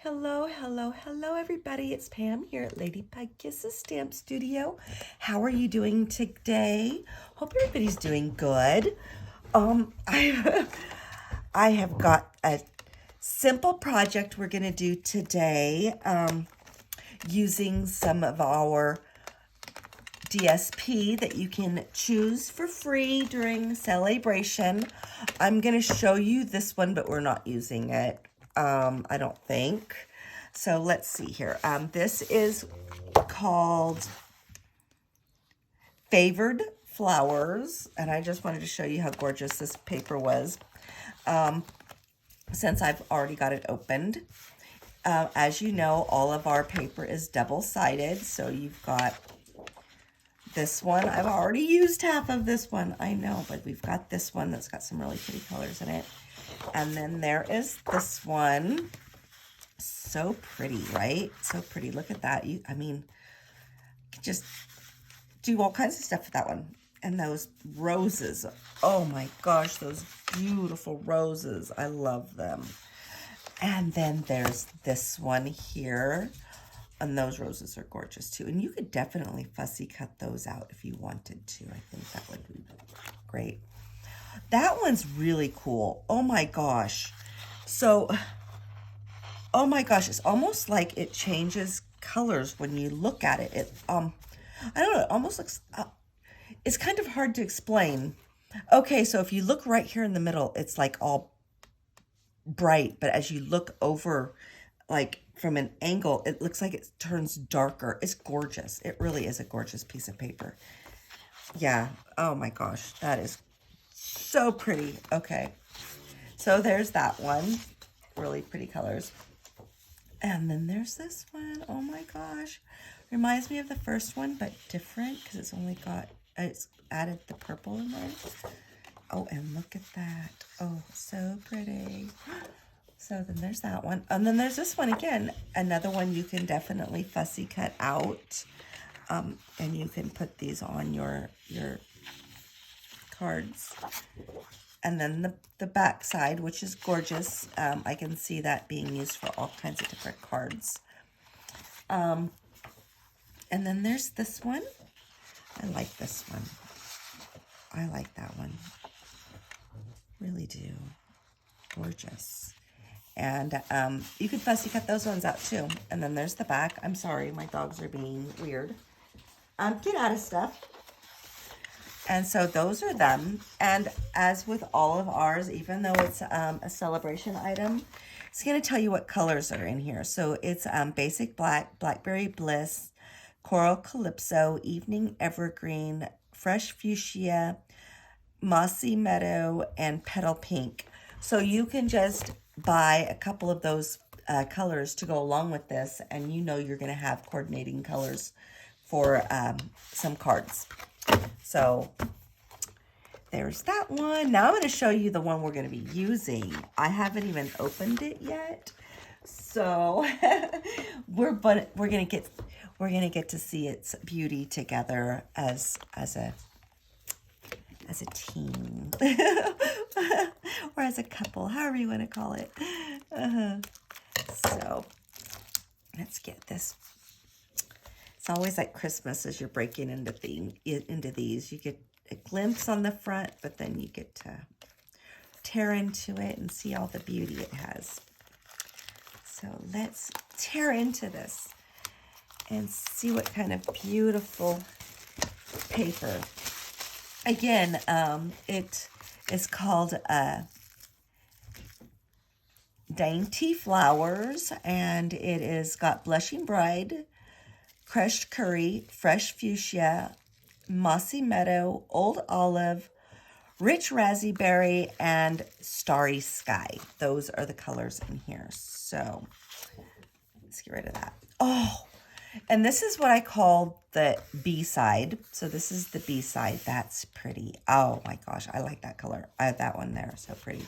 Hello, hello, hello, everybody. It's Pam here at Lady Pug Kisses Stamp Studio. How are you doing today? Hope everybody's doing good. I I have got a simple project we're going to do today using some of our DSP that you can choose for free during celebration. I'm going to show you this one, but we're not using it. I don't think. So let's see here. This is called Favored Flowers, and I just wanted to show you how gorgeous this paper was since I've already got it opened. As you know, all of our paper is double-sided, so you've got this one. I've already used half of this one, I know, but we've got this one that's got some really pretty colors in it. And then there is this one. So pretty, right? So pretty. Look at that. I mean, you can just do all kinds of stuff with that one. And those roses. Oh my gosh, those beautiful roses. I love them. And then there's this one here. And those roses are gorgeous too. And you could definitely fussy cut those out if you wanted to. I think that would be great. That one's really cool. Oh my gosh. So, oh my gosh, it's almost like it changes colors when you look at it. I don't know, it almost looks, it's kind of hard to explain. Okay, so if you look right here in the middle, it's like all bright, but as you look over, like from an angle, it looks like it turns darker. It's gorgeous. It really is a gorgeous piece of paper. Yeah, oh my gosh, that is so pretty. Okay, so there's that one. Really pretty colors. And then there's this one. Oh my gosh. Reminds me of the first one, but different because it's only got, it's added the purple in there. Oh, and look at that. Oh, so pretty. So then there's that one. And then there's this one again. Another one you can definitely fussy cut out. And you can put these on your cards. And then the back side, which is gorgeous. I can see that being used for all kinds of different cards. And then there's this one. I like this one. I like that one. Really do. Gorgeous. And you could fussy cut those ones out too. And then there's the back. I'm sorry, my dogs are being weird. Get out of stuff. And so those are them. And as with all of ours, even though it's a celebration item, it's going to tell you what colors are in here. So it's Basic Black, Blackberry Bliss, Coral Calypso, Evening Evergreen, Fresh Fuchsia, Mossy Meadow, and Petal Pink. So you can just buy a couple of those colors to go along with this, and you know you're going to have coordinating colors for some cards. So there's that one. Now I'm going to show you the one we're going to be using. I haven't even opened it yet, so we're going to get to see its beauty together as a team or as a couple, however you want to call it. So let's get this. It's always like Christmas as you're breaking into these. You get a glimpse on the front, but then you get to tear into it and see all the beauty it has. So let's tear into this and see what kind of beautiful paper. Again, it is called Dainty Flowers, and it is got Blushing Bride, Crushed Curry, Fresh Fuchsia, Mossy Meadow, Old Olive, Rich Raspberry, and Starry Sky. Those are the colors in here. So let's get rid of that. Oh, and this is what I call the B side. So this is the B side. That's pretty. Oh my gosh, I like that color. I have that one there. So pretty.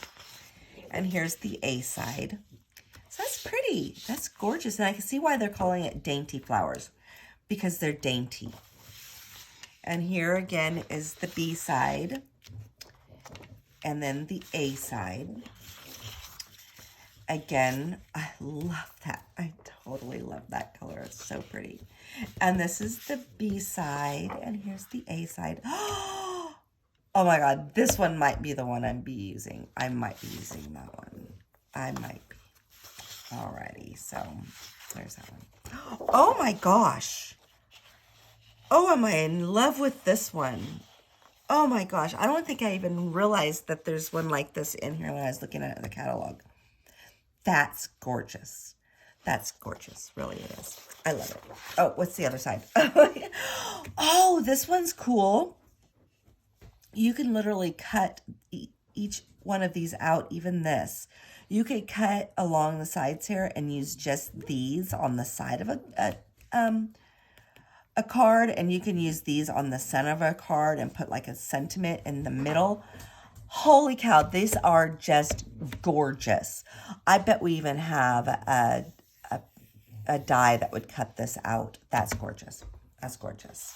And here's the A side. So that's pretty. That's gorgeous. And I can see why they're calling it Dainty Flowers, because they're dainty. And here again is the B side. And then the A side. Again, I love that. I totally love that color. It's so pretty. And this is the B side, and here's the A side. Oh my God, this one might be the one I'm be using. I might be using that one. I might be. Alrighty, so there's that one. Oh my gosh. Oh, am I in love with this one? Oh my gosh, I don't think I even realized that there's one like this in here when I was looking at the catalog. That's gorgeous. That's gorgeous. Really it is. I love it. Oh, what's the other side? Oh, this one's cool. You can literally cut each one of these out, even this. You could cut along the sides here and use just these on the side of a card, and you can use these on the center of a card and put like a sentiment in the middle. Holy cow, these are just gorgeous. I bet we even have a die that would cut this out. That's gorgeous. That's gorgeous.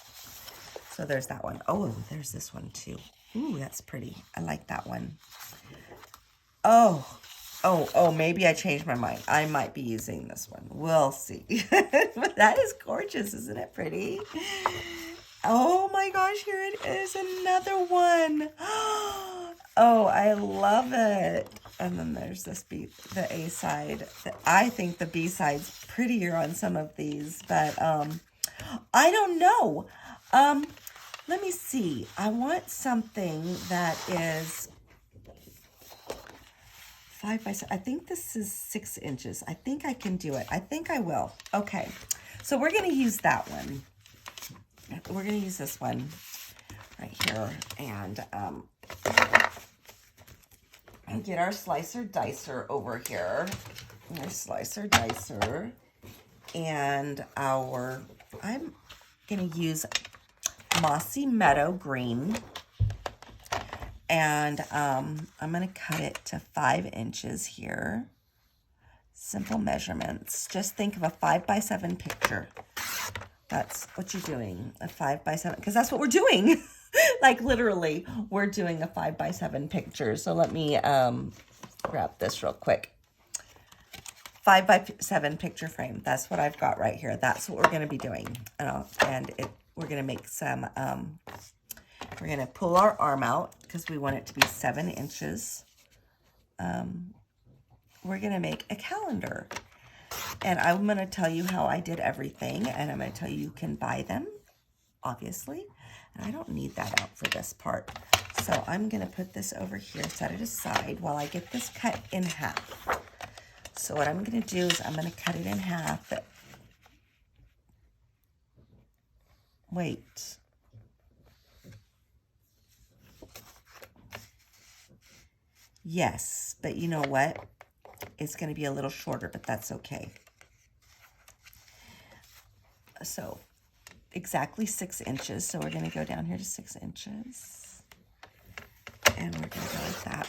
So there's that one. Oh, there's this one too. Ooh, that's pretty. I like that one. Oh, maybe I changed my mind. I might be using this one. We'll see. But that is gorgeous. Isn't it pretty? Oh my gosh, here it is. Another one. Oh, I love it. And then there's this B, the A side. I think the B side's prettier on some of these, but I don't know. Let me see. I want something that is 5 by 7. I think this is 6 inches. I think I can do it. I think I will. Okay. So we're going to use that one. We're going to use this one right here. And get our slicer dicer over here. Our slicer dicer. And I'm going to use Mossy Meadow Green. And I'm going to cut it to 5 inches here. Simple measurements. Just think of a 5 by 7 picture. That's what you're doing, a 5 by 7, because that's what we're doing. Like literally, we're doing a 5 by 7 picture. So let me grab this real quick. 5 by 7 picture frame. That's what I've got right here. That's what we're going to be doing. We're going to make some, we're going to pull our arm out because we want it to be 7 inches. We're going to make a calendar. And I'm going to tell you how I did everything. And I'm going to tell you can buy them, obviously. And I don't need that out for this part. So I'm going to put this over here, set it aside while I get this cut in half. So what I'm going to do is I'm going to cut it in half. Wait. Yes, but you know what? It's going to be a little shorter, but that's okay. So exactly 6 inches. So we're going to go down here to 6 inches. And we're going to go like that.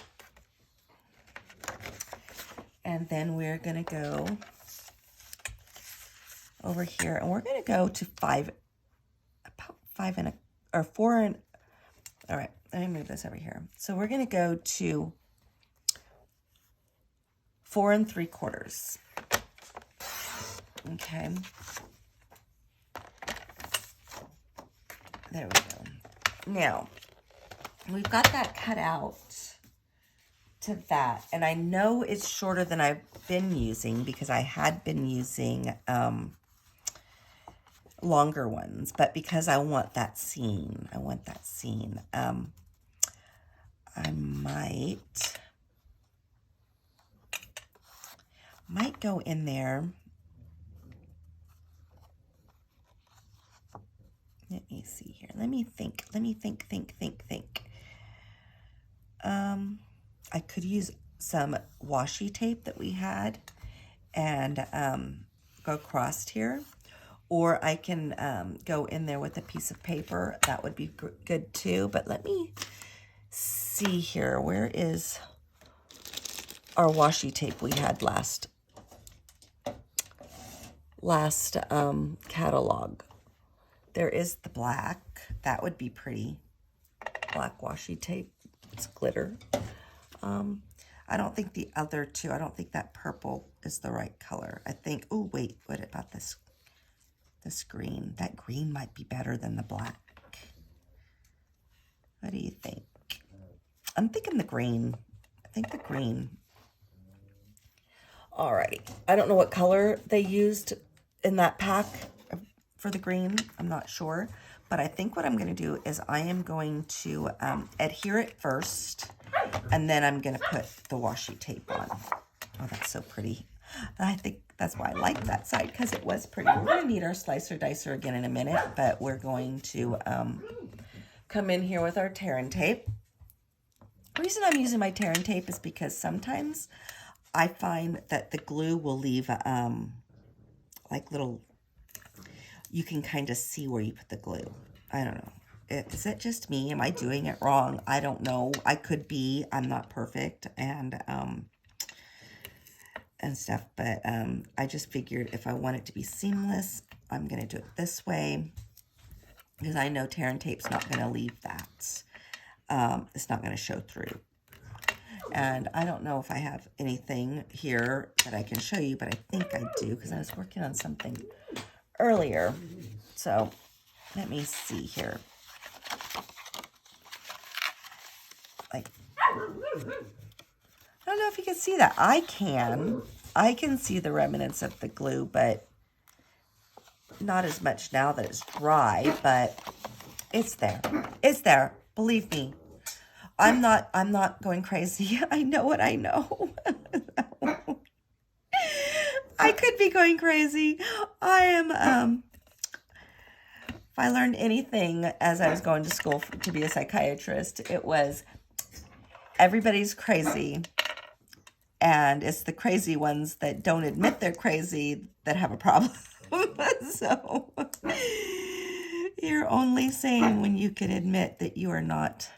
And then we're going to go over here, and we're going to go to 4 and, all right, let me move this over here. So we're going to go to 4 3/4. Okay. There we go. Now, we've got that cut out to that, and I know it's shorter than I've been using because I had been using longer ones, but because I want that seam, I might go in there. Let me see here. Let me think. I could use some washi tape that we had and go across here. Or I can go in there with a piece of paper. That would be good too. But let me see here. Where is our washi tape we had last catalog? There is the black. That would be pretty. Black washi tape. It's glitter. I don't think the other two, I don't think that purple is the right color. I think, oh, wait, what about this green? That green might be better than the black. What do you think? I'm thinking the green. I think the green. Alrighty. I don't know what color they used in that pack for the green. I'm not sure. But I think what I'm going to do is I am going to adhere it first. And then I'm going to put the washi tape on. Oh, that's so pretty. I think that's why I like that side, because it was pretty. We're going to need our slicer dicer again in a minute. But we're going to come in here with our tear and tape. The reason I'm using my tear and tape is because sometimes I find that the glue will leave like little, you can kind of see where you put the glue. I don't know. Is it just me? Am I doing it wrong? I don't know. I could be. I'm not perfect and stuff, but I just figured if I want it to be seamless, I'm going to do it this way because I know tear and tape's not going to leave that. It's not going to show through. And I don't know if I have anything here that I can show you, but I think I do because I was working on something earlier. So let me see here. Like, I don't know if you can see that. I can see the remnants of the glue, but not as much now that it's dry, but it's there. It's there. Believe me. I'm not going crazy. I know what I know. I could be going crazy. I am, if I learned anything as I was going to school to be a psychiatrist, it was everybody's crazy. And it's the crazy ones that don't admit they're crazy that have a problem. So you're only sane when you can admit that you are not,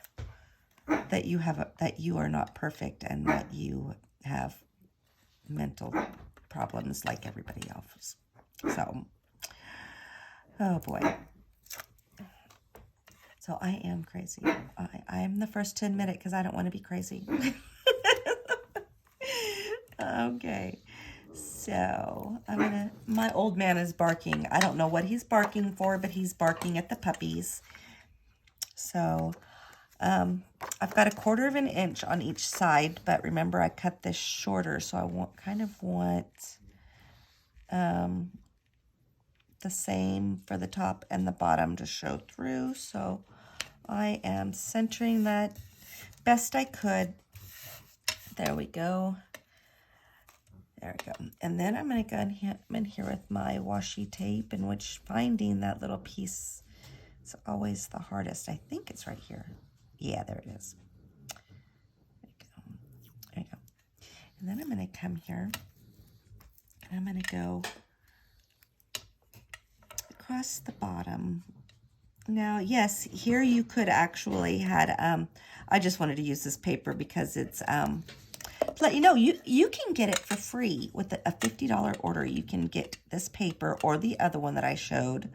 that you are not perfect and that you have mental problems like everybody else. So, oh boy. So I am crazy. I am the first to admit it because I don't want to be crazy. Okay. So my old man is barking. I don't know what he's barking for, but he's barking at the puppies. So I've got 1/4 of an inch on each side, but remember I cut this shorter, so I kind of want the same for the top and the bottom to show through. So I am centering that best I could. There we go. There we go. And then I'm going to go in here with my washi tape, in which finding that little piece is always the hardest. I think it's right here. Yeah, there it is. There you go. There you go. And then I'm going to come here and I'm going to go across the bottom. Now, yes, here you could actually had, I just wanted to use this paper because it's, to let you know, you can get it for free with a $50 order. You can get this paper or the other one that I showed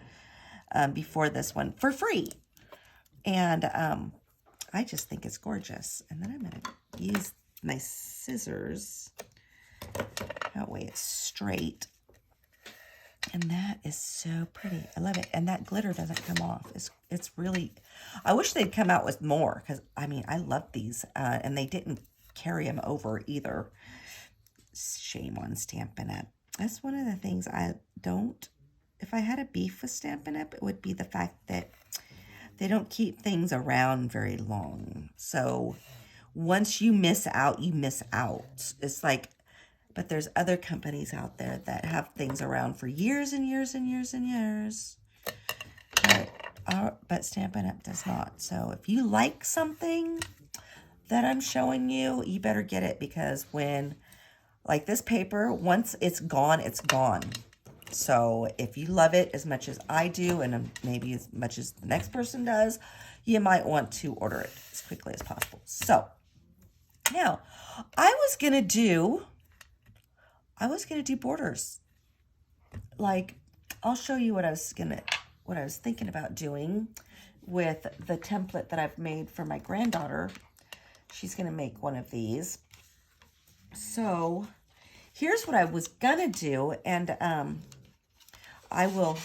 before this one for free. And I just think it's gorgeous. And then I'm going to use my scissors. That way it's straight. And that is so pretty. I love it. And that glitter doesn't come off. It's really, I wish they'd come out with more because, I mean, I love these. And they didn't carry them over either. Shame on Stampin' Up. That's one of the things I don't, if I had a beef with Stampin' Up, it would be the fact that they don't keep things around very long. So once you miss out, you miss out. It's like, but there's other companies out there that have things around for years and years and years and years. But Stampin' Up does not. So if you like something that I'm showing you, you better get it, because when, like this paper, once it's gone, it's gone. So if you love it as much as I do, and maybe as much as the next person does, you might want to order it as quickly as possible. So now I was gonna do borders. Like, I'll show you what I was thinking about doing with the template that I've made for my granddaughter. She's gonna make one of these. So here's what I was gonna do, and I will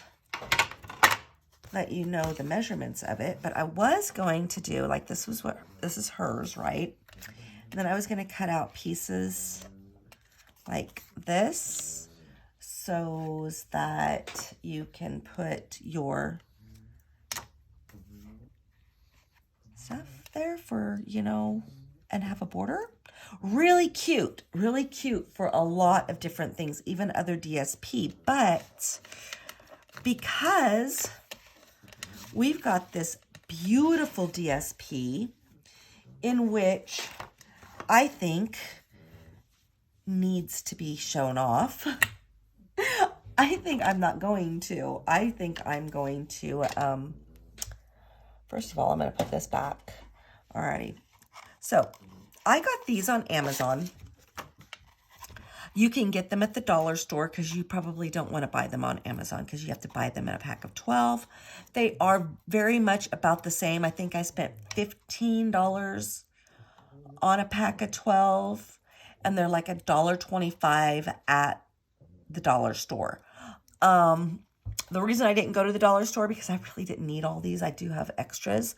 let you know the measurements of it, but I was going to do, like, this is hers, right? And then I was gonna cut out pieces like this so that you can put your stuff there for, you know, and have a border. Really cute for a lot of different things, even other DSP. But because we've got this beautiful DSP in which I think needs to be shown off, I think I'm not going to. I think I'm going to, first of all, I'm going to put this back. Alrighty. So I got these on Amazon. You can get them at the dollar store because you probably don't want to buy them on Amazon because you have to buy them in a pack of 12. They are very much about the same. I think I spent $15 on a pack of 12, and they're like $1.25 at the dollar store. The reason I didn't go to the dollar store, because I really didn't need all these, I do have extras,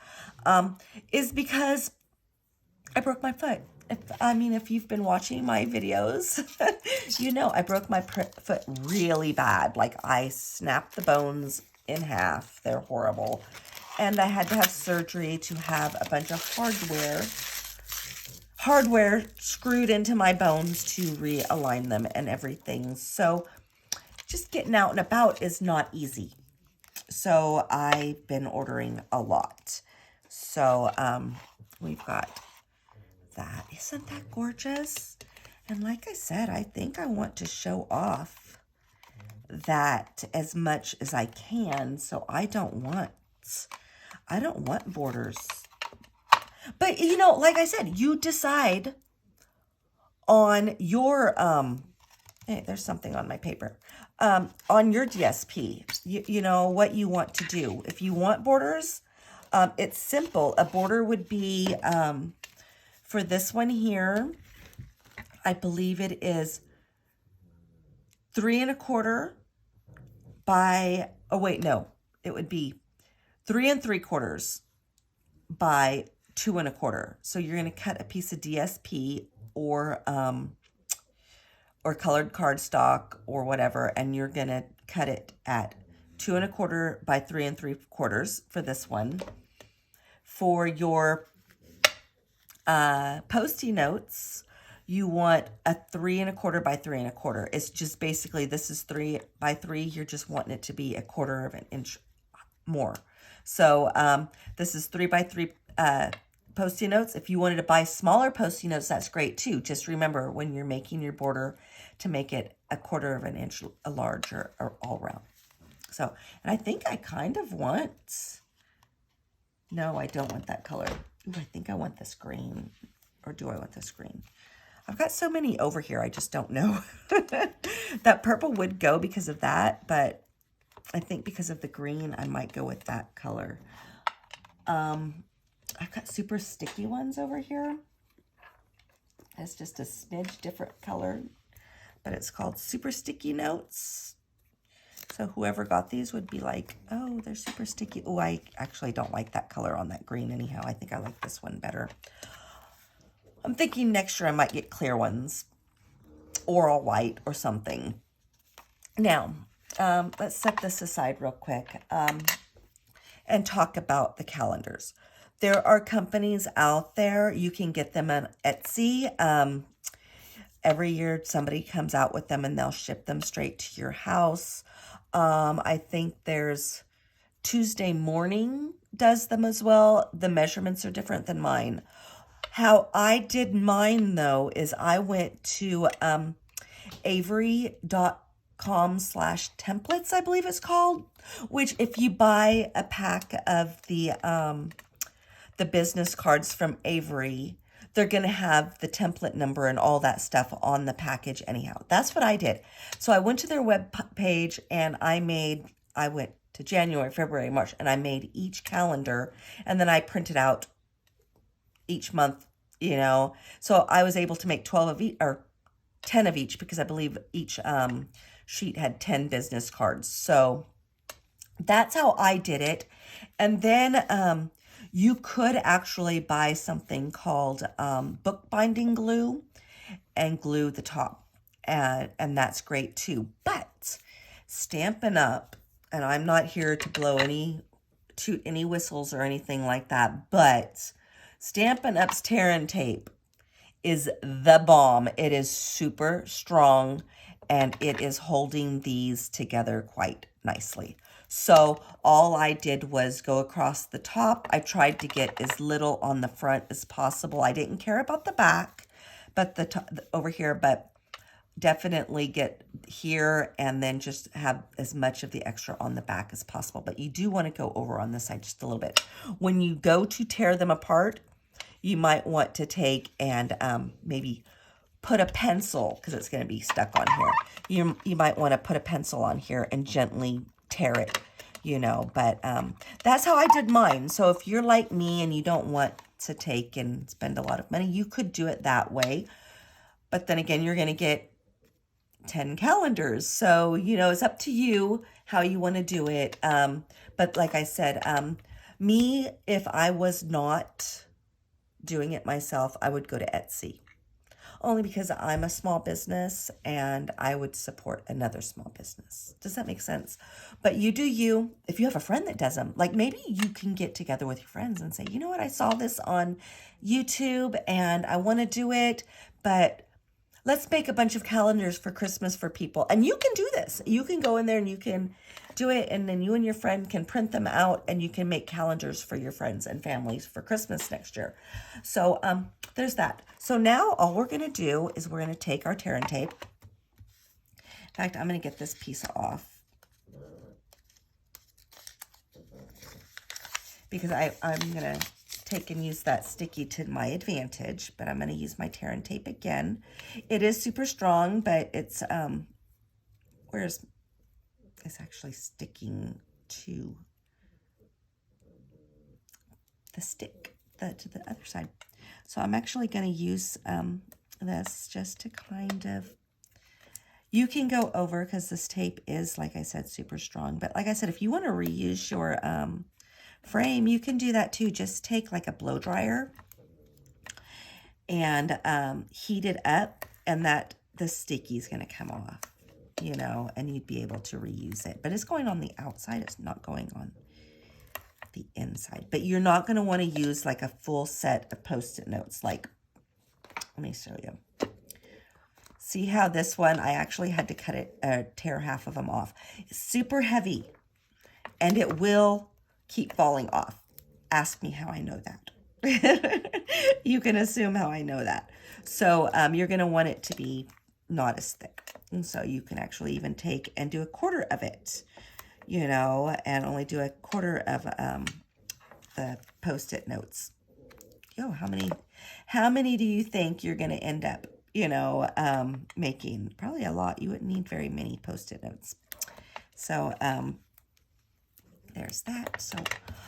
is because I broke my foot. If you've been watching my videos, you know I broke my foot really bad. Like, I snapped the bones in half. They're horrible. And I had to have surgery to have a bunch of hardware screwed into my bones to realign them and everything. So just getting out and about is not easy. So I've been ordering a lot. So we've got that. Isn't that gorgeous? And like I said, I think I want to show off that as much as I can. So I don't want borders. But, you know, like I said, you decide on your, hey, there's something on my paper, on your DSP, you know, what you want to do. If you want borders, it's simple. A border would be, for this one here, I believe it is 3 1/4 by, oh wait, no, it would be 3 3/4 by 2 1/4. So you're going to cut a piece of DSP or colored cardstock or whatever, and you're going to cut it at 2 1/4 by 3 3/4 for this one. For your Post-it notes, you want a 3 1/4 by 3 1/4. It's just basically, this is 3 by 3. You're just wanting it to be 1/4 of an inch more. So this is 3 by 3 Post-it notes. If you wanted to buy smaller Post-it notes, that's great too. Just remember when you're making your border to make it 1/4 of an inch larger or all around. So, and I think I kind of want, no, I don't want that color. Ooh, I think I want this green. Or do I want this green? I've got so many over here, I just don't know. That purple would go because of that, but I think because of the green, I might go with that color. I've got super sticky ones over here. It's just a smidge different color, but it's called Super Sticky Notes. So whoever got these would be like, oh, they're super sticky. Oh, I actually don't like that color on that green anyhow. I think I like this one better. I'm thinking next year I might get clear ones or a white or something. Now, let's set this aside real quick and talk about the calendars. There are companies out there. You can get them on Etsy. Every year somebody comes out with them and they'll ship them straight to your house. I think there's Tuesday Morning does them as well. The measurements are different than mine. How I did mine, though, is I went to avery.com/templates, I believe it's called, which if you buy a pack of the business cards from Avery, they're going to have the template number and all that stuff on the package anyhow. That's what I did. So I went to their web page and I went to January, February, March, and I made each calendar, and then I printed out each month, you know. So I was able to make 12 of each, or 10 of each because I believe each sheet had 10 business cards. So that's how I did it. And then you could actually buy something called bookbinding glue and glue the top. And that's great too. But Stampin' Up, and I'm not here to toot any whistles or anything like that, but Stampin' Up's tear and tape is the bomb. It is super strong and it is holding these together quite nicely. So all I did was go across the top. I tried to get as little on the front as possible. I didn't care about the back, but the top, over here, but definitely get here and then just have as much of the extra on the back as possible. But you do want to go over on this side just a little bit. When you go to tear them apart, you might want to take and maybe put a pencil, because it's going to be stuck on here. You might want to put a pencil on here and gently tear it, you know. But that's how I did mine. So if you're like me and you don't want to take and spend a lot of money, you could do it that way. But then again, you're going to get 10 calendars. So, you know, it's up to you how you want to do it. But like I said, me, if I was not doing it myself, I would go to Etsy. Only because I'm a small business and I would support another small business. Does that make sense? But you do you. If you have a friend that does them, like maybe you can get together with your friends and say, you know what, I saw this on YouTube and I want to do it, but let's make a bunch of calendars for Christmas for people. And you can do this. You can go in there and you can do it, and then you and your friend can print them out and you can make calendars for your friends and families for Christmas next year. So there's that. So now all we're going to do is we're going to take our tear and tape. In fact, I'm going to get this piece off because I'm going to take and use that sticky to my advantage, but I'm going to use my tear and tape again. It is super strong, but it's it's actually sticking to the stick to the other side. So I'm actually going to use this just to kind of, you can go over because this tape is, like I said, super strong. But like I said, if you want to reuse your frame, you can do that too. Just take like a blow dryer and heat it up, and the sticky is going to come off, you know, and you'd be able to reuse it. But it's going on the outside. It's not going on the inside. But you're not going to want to use like a full set of Post-it notes. Like, let me show you. See how this one, I actually had to cut it, tear half of them off. It's super heavy, and it will keep falling off. Ask me how I know that. You can assume how I know that. So you're going to want it to be not as thick. And so you can actually even take and do a quarter of it, you know, and only do a quarter of the Post-it notes. Yo, how many do you think you're going to end up, you know, making? Probably a lot. You wouldn't need very many Post-it notes. So there's that. So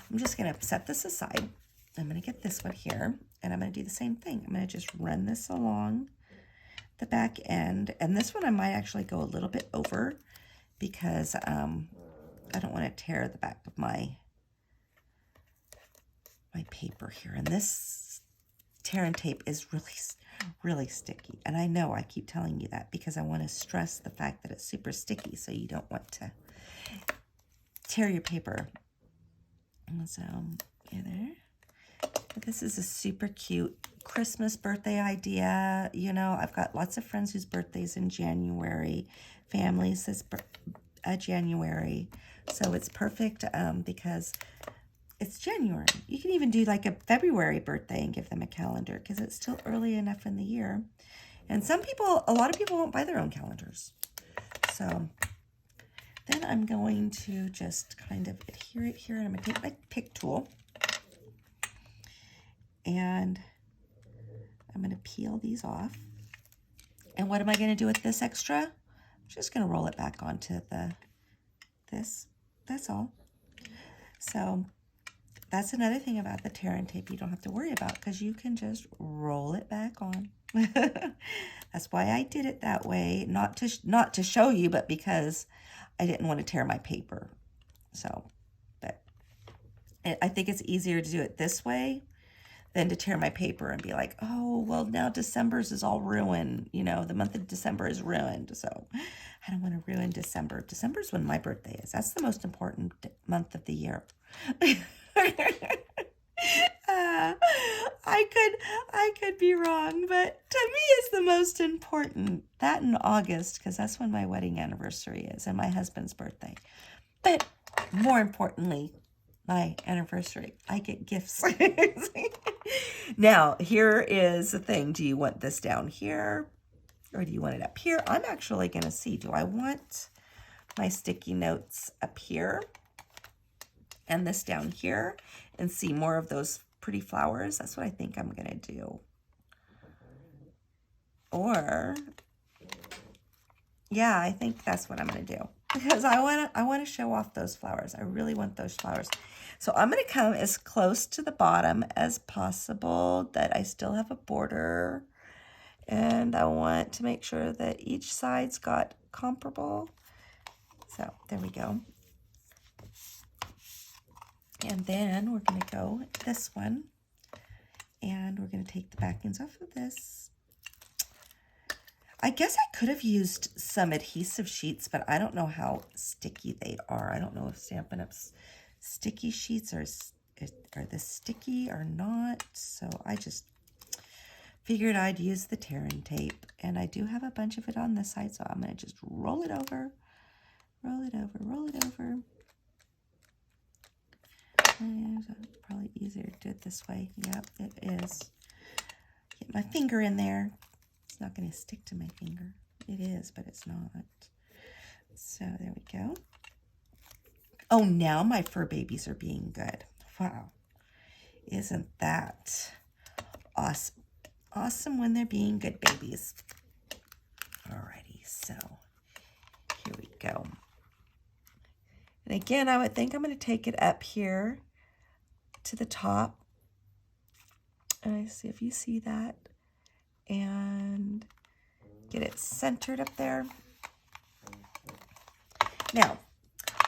I'm just going to set this aside. I'm going to get this one here, and I'm going to do the same thing. I'm going to just run this along the back end, and this one I might actually go a little bit over because I don't want to tear the back of my paper here. And this tear and tape is really sticky, and I know I keep telling you that because I want to stress the fact that it's super sticky, so you don't want to tear your paper. And so yeah, there. But this is a super cute Christmas birthday idea. You know, I've got lots of friends whose birthdays in January, families this January. So it's perfect because it's January. You can even do like a February birthday and give them a calendar because it's still early enough in the year. And a lot of people won't buy their own calendars. So then I'm going to just kind of adhere it here, and I'm going to take my pick tool. And I'm going to peel these off. And what am I going to do with this extra? I'm just going to roll it back onto this. That's all. So that's another thing about the tear and tape you don't have to worry about because you can just roll it back on. That's why I did it that way. Not to show you, but because I didn't want to tear my paper. So, but I think it's easier to do it this way than to tear my paper and be like, oh, well, now December's is all ruined. You know, the month of December is ruined. So I don't want to ruin December. December's when my birthday is. That's the most important month of the year. I could be wrong, but to me it's the most important. That in August, because that's when my wedding anniversary is and my husband's birthday. But more importantly, my anniversary. I get gifts. Now, here is the thing. Do you want this down here or do you want it up here? I'm actually going to see. Do I want my sticky notes up here and this down here and see more of those pretty flowers? That's what I think I'm going to do. Or, yeah, I think that's what I'm going to do. Because I want to show off those flowers. I really want those flowers. So I'm going to come as close to the bottom as possible, that I still have a border. And I want to make sure that each side's got comparable. So there we go. And then we're going to go this one. And we're going to take the backings off of this. I guess I could have used some adhesive sheets, but I don't know how sticky they are. I don't know if Stampin' Up's sticky sheets are this sticky or not. So I just figured I'd use the tearing tape. And I do have a bunch of it on this side, so I'm going to just roll it over, roll it over, roll it over. And it's probably easier to do it this way. Yep, it is. Get my finger in there. It's not going to stick to my finger. It is, but it's not. So there we go. Oh, now my fur babies are being good. Wow. Isn't that awesome? Awesome when they're being good babies. Alrighty, so here we go. And again, I would think I'm going to take it up here to the top. And I see if you see that. And get it centered up there. Now,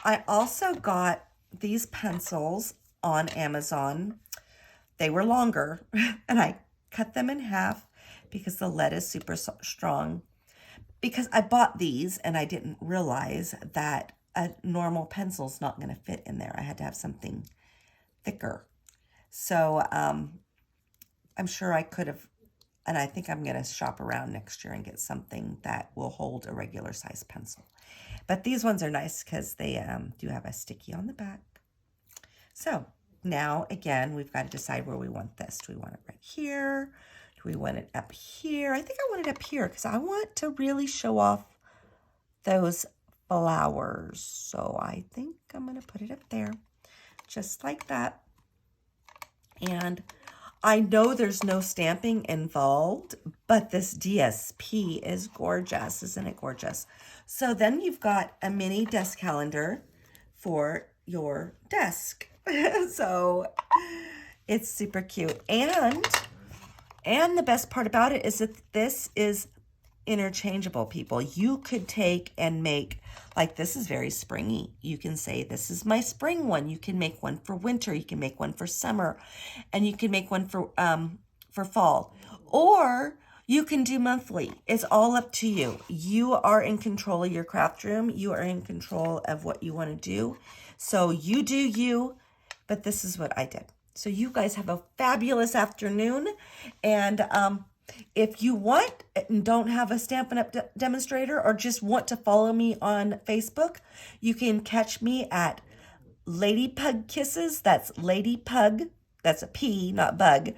I also got these pencils on Amazon. They were longer, and I cut them in half because the lead is super strong. Because I bought these, and I didn't realize that a normal pencil's not going to fit in there. I had to have something thicker. So I'm sure I could have. And I think I'm going to shop around next year and get something that will hold a regular size pencil. But these ones are nice because they do have a sticky on the back. So now, again, we've got to decide where we want this. Do we want it right here? Do we want it up here? I think I want it up here because I want to really show off those flowers. So I think I'm going to put it up there just like that. And I know there's no stamping involved, but this DSP is gorgeous. Isn't it gorgeous? So then you've got a mini desk calendar for your desk. So it's super cute. And the best part about it is that this is interchangeable, people. You could take and make, like, this is very springy. You can say, this is my spring one. You can make one for winter. You can make one for summer. And you can make one for fall. Or you can do monthly. It's all up to you. You are in control of your craft room. You are in control of what you want to do. So you do you, but this is what I did. So you guys have a fabulous afternoon. And if you want and don't have a Stampin' Up demonstrator or just want to follow me on Facebook, you can catch me at Lady Pug Kisses. That's Lady Pug. That's a P, not bug.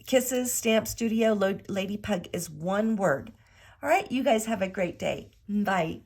Kisses Stamp Studio. Lady Pug is one word. All right, you guys have a great day. Bye.